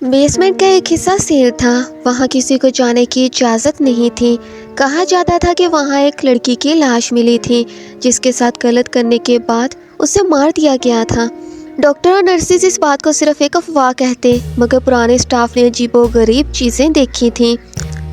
Basement का एक हिस्सा सील था। वहाँ किसी को जाने की इजाज़त नहीं थी। कहा जाता था कि वहाँ एक लड़की की लाश मिली थी जिसके साथ गलत करने के बाद उसे मार दिया गया था। डॉक्टर और नर्सेज इस बात को सिर्फ एक अफवाह कहते, मगर पुराने स्टाफ ने अजीबोगरीब चीज़ें देखी थीं।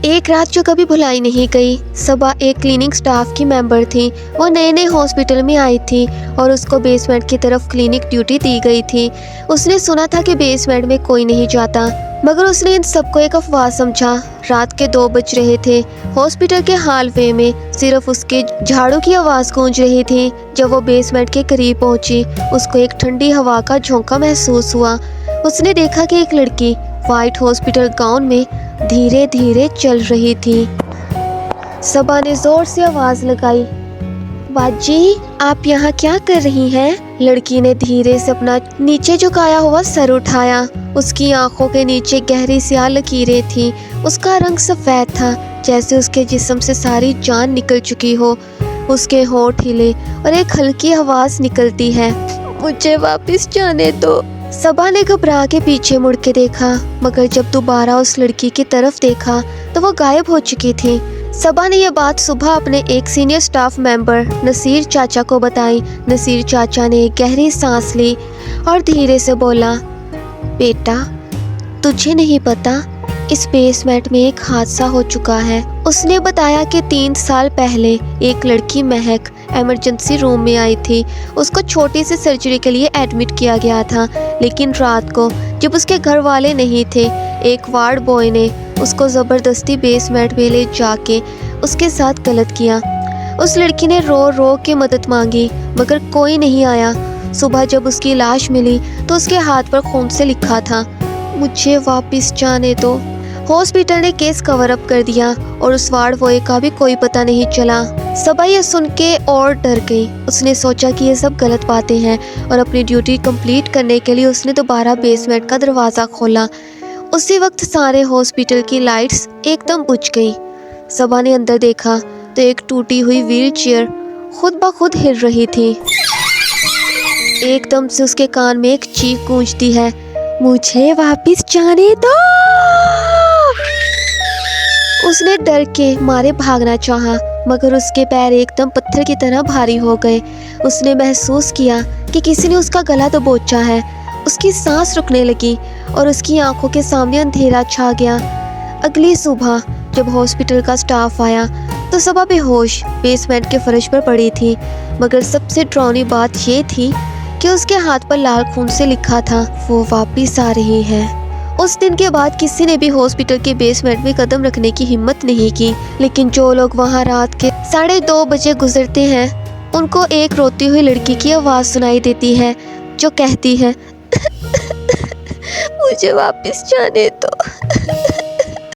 एक रात जो कभी भुलाई नहीं गई। सबा एक क्लीनिंग स्टाफ की मेंबर थी। वो नए नए हॉस्पिटल में आई थी और उसको बेसमेंट की तरफ क्लिनिक ड्यूटी दी गई थी। उसने सुना था कि बेसमेंट में कोई नहीं जाता, मगर उसने इन सबको एक अफवाह समझा। रात के 2 बज रहे थे। हॉस्पिटल के हॉलवे में सिर्फ उसके झाड़ू की आवाज़ गूंज रही थी। जब वो बेसमेंट के करीब पहुंची, उसको एक ठंडी हवा का झोंका महसूस हुआ। उसने देखा कि एक लड़की वाइट हॉस्पिटल गाउन में धीरे धीरे चल रही थी। सबा ने जोर से आवाज लगाई, बाजी आप यहाँ क्या कर रही हैं? लड़की ने धीरे से अपना नीचे झुकाया हुआ सर उठाया। उसकी आंखों के नीचे गहरी स्याह लकीरें थी। उसका रंग सफ़ेद था, जैसे उसके जिस्म से सारी जान निकल चुकी हो। उसके होंठ हिले और एक हल्की आवाज़ निकलती है, मुझे वापस जाने दो। सबा ने घबरा के पीछे मुड़ के देखा, मगर जब दोबारा उस लड़की की तरफ देखा तो वो गायब हो चुकी थी। सबा ने यह बात सुबह अपने एक सीनियर स्टाफ मेंबर नसीर चाचा को बताई। नसीर चाचा ने एक गहरी सांस ली और धीरे से बोला, बेटा तुझे नहीं पता, इस बेसमेंट में एक हादसा हो चुका है। उसने बताया कि 3 साल पहले एक लड़की महक इमरजेंसी रूम में आई थी। उसको छोटी सी सर्जरी के लिए एडमिट किया गया था, लेकिन रात को जब उसके घर वाले नहीं थे, एक वार्ड बॉय ने उसको ज़बरदस्ती बेसमेंट में ले जाके उसके साथ गलत किया। उस लड़की ने रो रो के मदद मांगी, मगर कोई नहीं आया। सुबह जब उसकी लाश मिली तो उसके हाथ पर खून से लिखा था, मुझे वापस जाने दो। हॉस्पिटल ने केस कवर अप कर दिया और उस वार्ड बॉय का भी कोई पता नहीं चला। सबा ये सुन के और डर गई। उसने सोचा कि ये सब गलत बातें हैं और अपनी ड्यूटी कंप्लीट करने के लिए उसने दोबारा बेसमेंट का दरवाज़ा खोला। उसी वक्त सारे हॉस्पिटल की लाइट्स एकदम बुझ गई। सबा ने अंदर देखा तो एक टूटी हुई व्हील चेयर खुद ब खुद हिल रही थी। एकदम से उसके कान में एक चीख गूंजती है, मुझे वापस जाने दो। उसने डर के मारे भागना चाहा, मगर उसके पैर एकदम पत्थर की तरह भारी हो गए। उसने महसूस किया कि किसी ने उसका गला दबोचा है। उसकी सांस रुकने लगी और उसकी आंखों के सामने अंधेरा छा गया। अगली सुबह जब हॉस्पिटल का स्टाफ आया तो सबा बेहोश बेसमेंट के फर्श पर पड़ी थी, मगर सबसे डरावनी बात ये थी कि उसके हाथ पर लाल खून से लिखा था, वो वापस आ रही है। उस दिन के बाद किसी ने भी हॉस्पिटल के बेसमेंट में कदम रखने की हिम्मत नहीं की, लेकिन जो लोग वहां रात के 2:30 बजे गुजरते हैं, उनको एक रोती हुई लड़की की आवाज़ सुनाई देती है जो कहती है, मुझे वापस जाने दो।